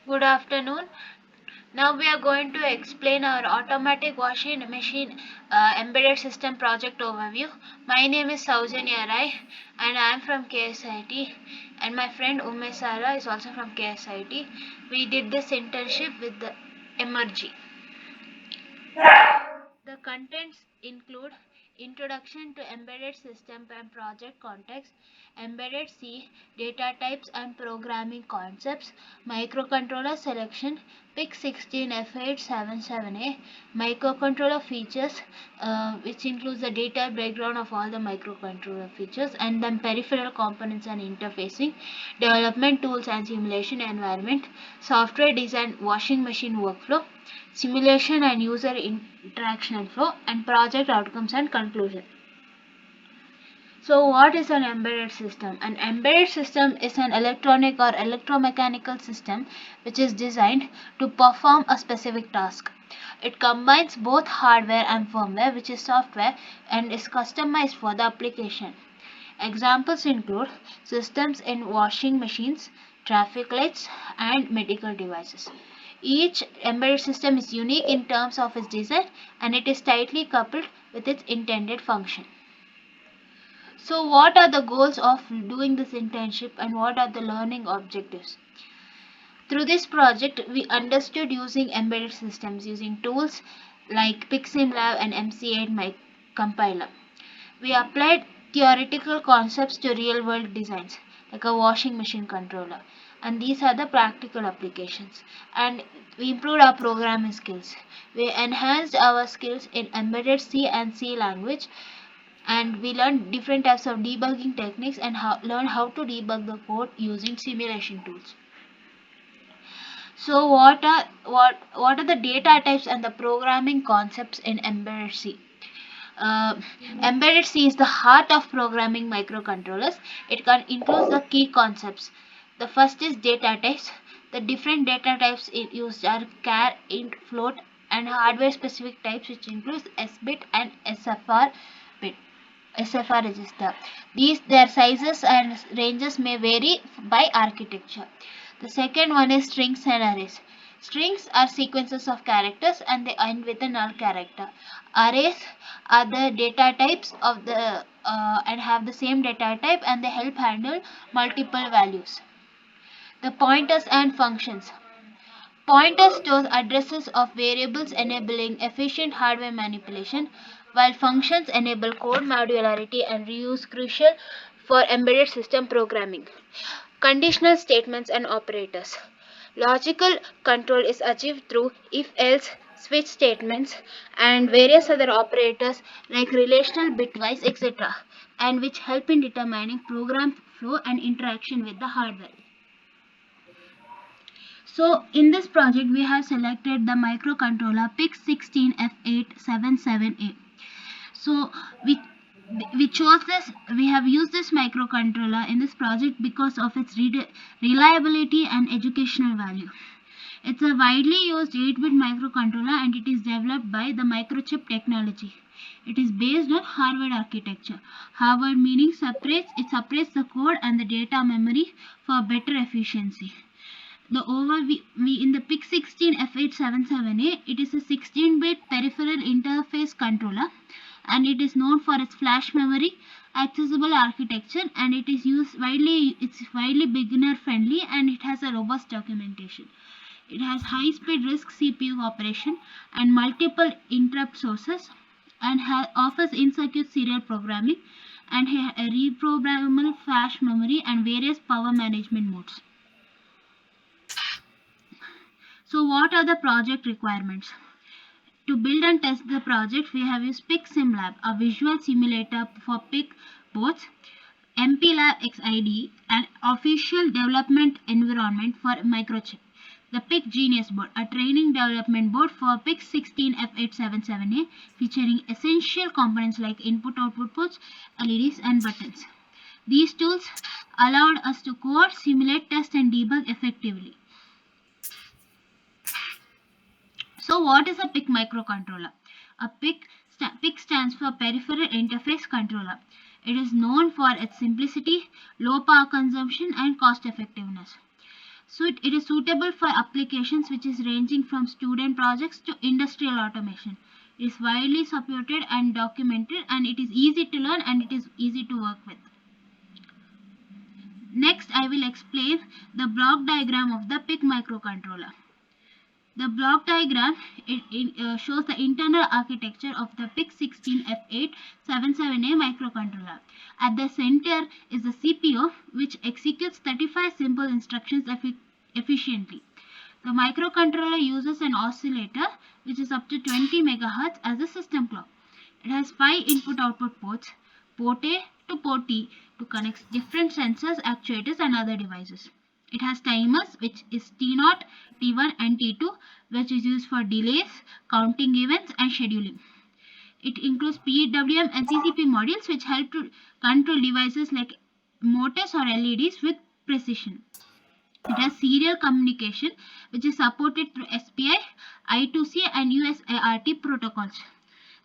Good afternoon. Now we are going to explain our automatic washing machine embedded system project overview. My name is Saujanya Rai and I am from KSIT, and my friend Sara is also from KSIT. We did this internship with the Emertxe. The contents include introduction to embedded system and project context, embedded C, data types and programming concepts, microcontroller selection, PIC16F877A, microcontroller features, which includes the detailed breakdown of all the microcontroller features, and then peripheral components and interfacing, development tools and simulation environment, software design washing machine workflow, simulation and user interaction flow, and project outcomes and conclusion. So what is an embedded system? An embedded system is an electronic or electromechanical system which is designed to perform a specific task. It combines both hardware and firmware, which is software, and is customized for the application. Examples include systems in washing machines, traffic lights, and medical devices. Each embedded system is unique in terms of its design, and it is tightly coupled with its intended function. So, what are the goals of doing this internship and what are the learning objectives? Through this project, we understood using embedded systems using tools like PixSimLab and MC8 compiler. We applied theoretical concepts to real world designs, like a washing machine controller. And these are the practical applications. And we improved our programming skills. We enhanced our skills in embedded C and C language, and we learned different types of debugging techniques and learned how to debug the code using simulation tools. So what are the data types and the programming concepts in embedded C? Uh, Embedded C is the heart of programming microcontrollers. It includes the key concepts. The first is data types. The different data types used are char, int, float, and hardware specific types, which includes S-bit and bit. SFR register. Their sizes and ranges may vary by architecture. The second one is strings and arrays. Strings are sequences of characters and they end with a null character. Arrays are the data types of the and have the same data type, and they help handle multiple values. The pointers and functions. Pointers store addresses of variables enabling efficient hardware manipulation, while functions enable code modularity and reuse crucial for embedded system programming. Conditional statements and operators. Logical control is achieved through if-else, switch statements, and various other operators like relational, bitwise, etc., and which help in determining program flow and interaction with the hardware. So in this project we have selected the microcontroller PIC16F877A. So we chose this, we have used this microcontroller in this project because of its reliability and educational value. It's a widely used 8-bit microcontroller and it is developed by the microchip technology. It is based on Harvard architecture. Harvard meaning it separates the code and the data memory for better efficiency. The overview in the PIC16F877A, it is a 16-bit peripheral interface controller, and it is known for its flash memory accessible architecture, and it's widely beginner friendly, and it has a robust documentation. It has high speed RISC CPU operation and multiple interrupt sources, and offers in-circuit serial programming and a reprogrammable flash memory and various power management modes. So what are the project requirements? To build and test the project, we have used PixSimLab, a visual simulator for PIC boards, MPLab XID, an official development environment for microchip. The PIC Genius board, a training development board for PIC16F877A, featuring essential components like input-output ports, LEDs, and buttons. These tools allowed us to code, simulate, test, and debug effectively. So what is a PIC microcontroller? A PIC stands for Peripheral Interface Controller. It is known for its simplicity, low power consumption, and cost effectiveness. So it is suitable for applications which is ranging from student projects to industrial automation. It is widely supported and documented, and it is easy to learn and it is easy to work with. Next, I will explain the block diagram of the PIC microcontroller. The block diagram shows the internal architecture of the PIC16F877A microcontroller. At the center is the CPU, which executes 35 simple instructions efficiently. The microcontroller uses an oscillator, which is up to 20 MHz, as a system clock. It has 5 input-output ports, port A to port T, to connect different sensors, actuators, and other devices. It has timers, which is T0, T1, and T2, which is used for delays, counting events, and scheduling. It includes PWM and CCP modules, which help to control devices like motors or LEDs with precision. It has serial communication, which is supported through SPI, I2C, and USART protocols.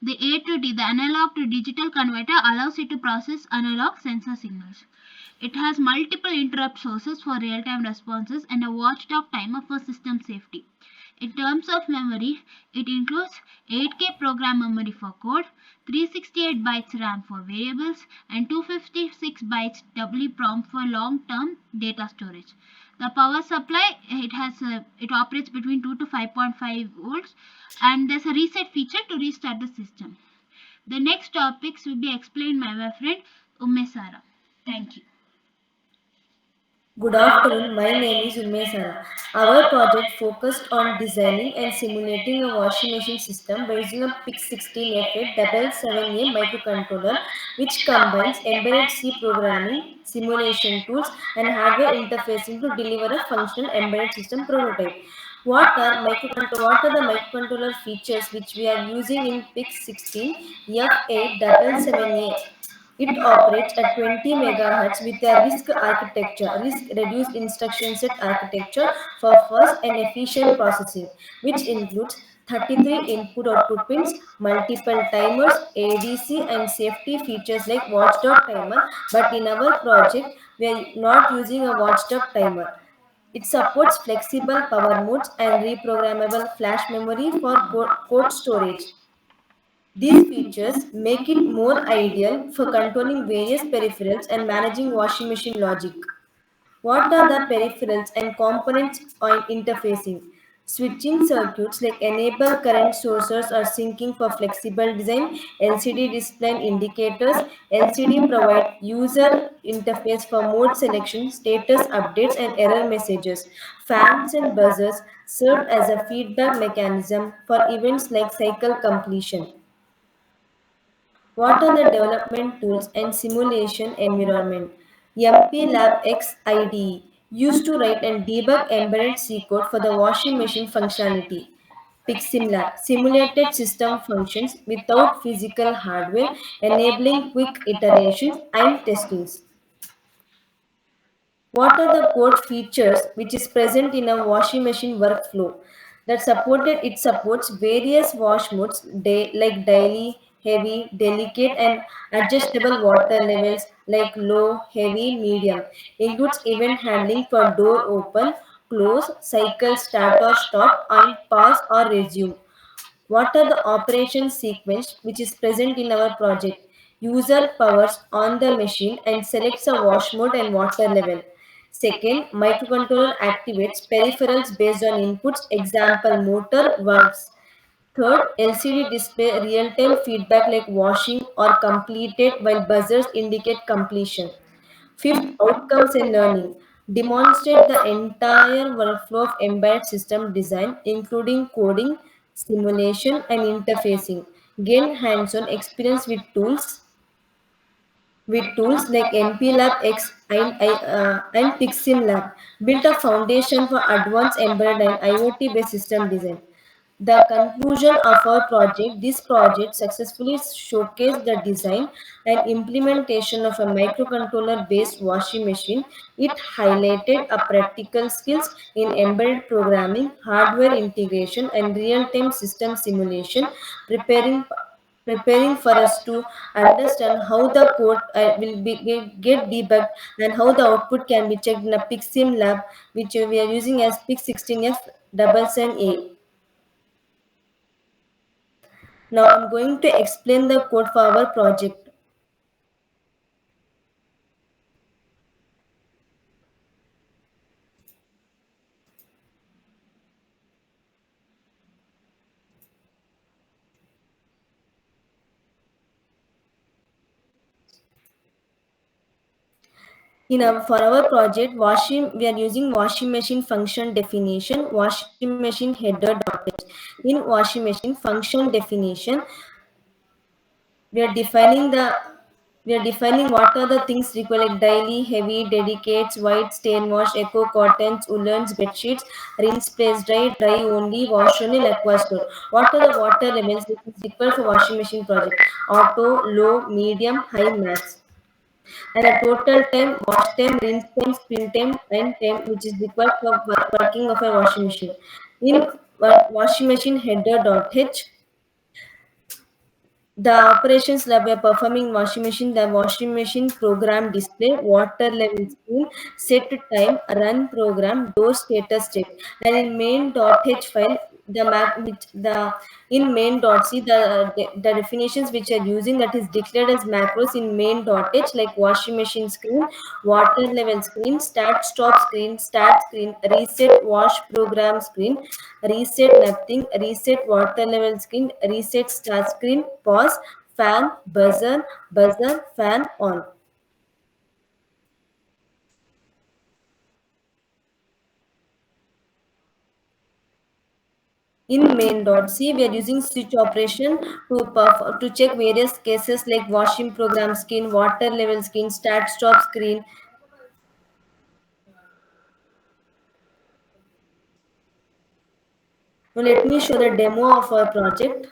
The A to D, the analog to digital converter, allows it to process analog sensor signals. It has multiple interrupt sources for real-time responses and a watchdog timer for system safety. In terms of memory, it includes 8K program memory for code, 368 bytes RAM for variables, and 256 bytes EEPROM for long-term data storage. The power supply, it operates between 2 to 5.5 volts, and there's a reset feature to restart the system. The next topics will be explained by my friend Ummesara. Thank you. Good afternoon, my name is Ummesara. Our project focused on designing and simulating a washing machine system by using a PIC16F877A microcontroller, which combines embedded C programming, simulation tools, and hardware interfacing to deliver a functional embedded system prototype. What are the microcontroller features which we are using in PIC16F877A? It operates at 20 MHz with a risk reduced instruction set architecture for fast and efficient processing, which includes 33 input-output pins, multiple timers, ADC, and safety features like watchdog timer. But in our project, we are not using a watchdog timer. It supports flexible power modes and reprogrammable flash memory for code storage. These features make it more ideal for controlling various peripherals and managing washing machine logic. What are the peripherals and components on interfacing? Switching circuits like enable current sources or syncing for flexible design, LCD display indicators. LCD provide user interface for mode selection, status updates, and error messages. Fans and buzzers serve as a feedback mechanism for events like cycle completion. What are the development tools and simulation environment? MPLab X IDE used to write and debug embedded C code for the washing machine functionality. PixSimLab simulated system functions without physical hardware, enabling quick iterations and testings. What are the code features which is present in a washing machine workflow? It supports various wash modes like daily, heavy, delicate, and adjustable water levels like low, heavy, medium. Includes event handling for door open, close, cycle start or stop, and pause or resume. What are the operation sequence which is present in our project? User powers on the machine and selects a wash mode and water level. Second, microcontroller activates peripherals based on inputs, example motor, valves. Third, LCD display real-time feedback like washing or completed while buzzers indicate completion. Fifth, outcomes and learning. Demonstrate the entire workflow of embedded system design, including coding, simulation, and interfacing. Gain hands-on experience with tools like MPLab X and PixSimLab. Built a foundation for advanced embedded and IoT-based system design. The conclusion of our project, this project successfully showcased the design and implementation of a microcontroller-based washing machine. It highlighted a practical skills in embedded programming, hardware integration, and real-time system simulation, preparing preparing for us to understand how the code get debugged and how the output can be checked in a PixSim lab, which we are using as Pix16F77A. Now I'm going to explain the code for our project. For our project, we are using washing machine function definition, washing machine header.h. In washing machine function definition, we are defining the we are defining what are the things required like daily, heavy, dedicates, white, stain wash, eco cottons, woolens, bed sheets, rinse, place dry, dry only, wash only, and aqua store. What are the water levels which is required for washing machine project? Auto, low, medium, high, max. And a total time, wash time, rinse time, spin time, and time which is required for working of a washing machine. In washing machine header.h, the operations that we are performing washing machine, the washing machine program display, water level screen, set time, run program, door status check. And in main.h file, the in main.c, the definitions which are using that is declared as macros in main.h, like washing machine screen, water level screen, start screen, reset wash program screen, reset nothing, reset water level screen, reset start screen, pause, fan, buzzer, fan on. In main.c, we are using switch operation to check various cases like washing program screen, water level screen, start stop screen. Now let me show the demo of our project.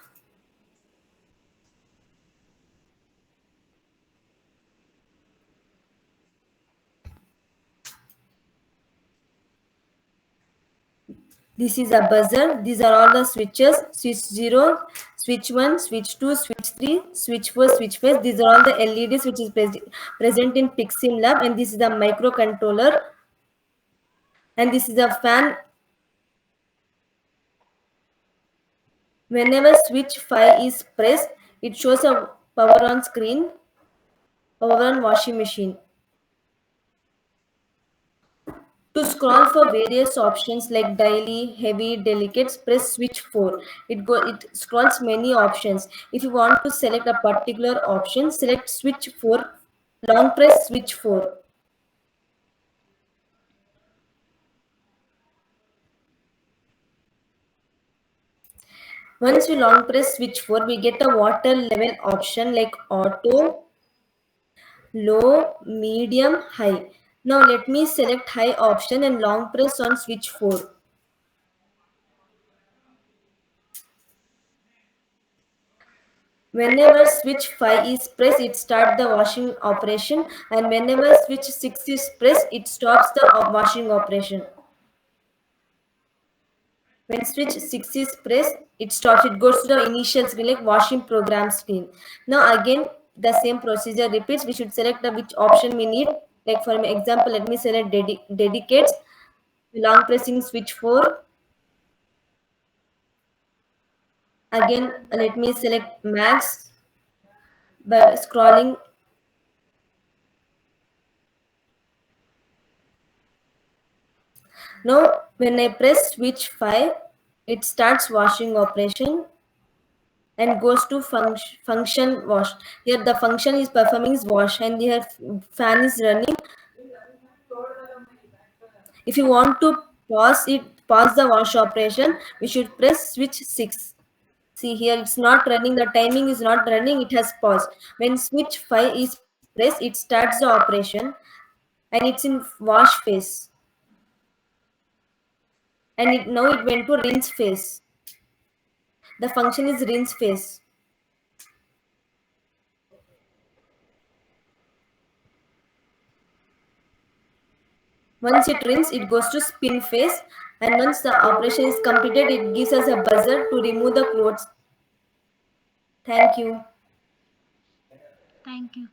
This is a buzzer. These are all the switches. Switch 0, switch 1, switch 2, switch 3, switch 4, switch 5. These are all the LEDs which is present in Pixim Lab. And this is the microcontroller. And this is a fan. Whenever switch 5 is pressed, it shows a power on screen, power on washing machine. To scroll for various options like daily, heavy, delicates, press switch 4. It scrolls many options. If you want to select a particular option, select switch 4, long press switch 4. Once we long press switch 4, we get a water level option like auto, low, medium, high. Now let me select high option and long press on switch 4. Whenever switch 5 is pressed, it starts the washing operation, and whenever switch 6 is pressed, it stops the washing operation. When switch 6 is pressed, it stops, it goes to the initial screen like washing program screen. Now again, the same procedure repeats. We should select which option we need. Like for example, let me select dedicates, long pressing switch 4. Again, let me select max by scrolling. Now, when I press switch 5, it starts washing operation and goes to function wash. Here the function is performing is wash and here fan is running. If you want to pause the wash operation, we should press switch 6. See here, it's not running, the timing is not running, it has paused. When switch 5 is pressed, it starts the operation and it's in wash phase. And now it went to rinse phase. The function is rinse phase. Once it rinses, it goes to spin phase, and once the operation is completed, it gives us a buzzer to remove the clothes. Thank you. Thank you.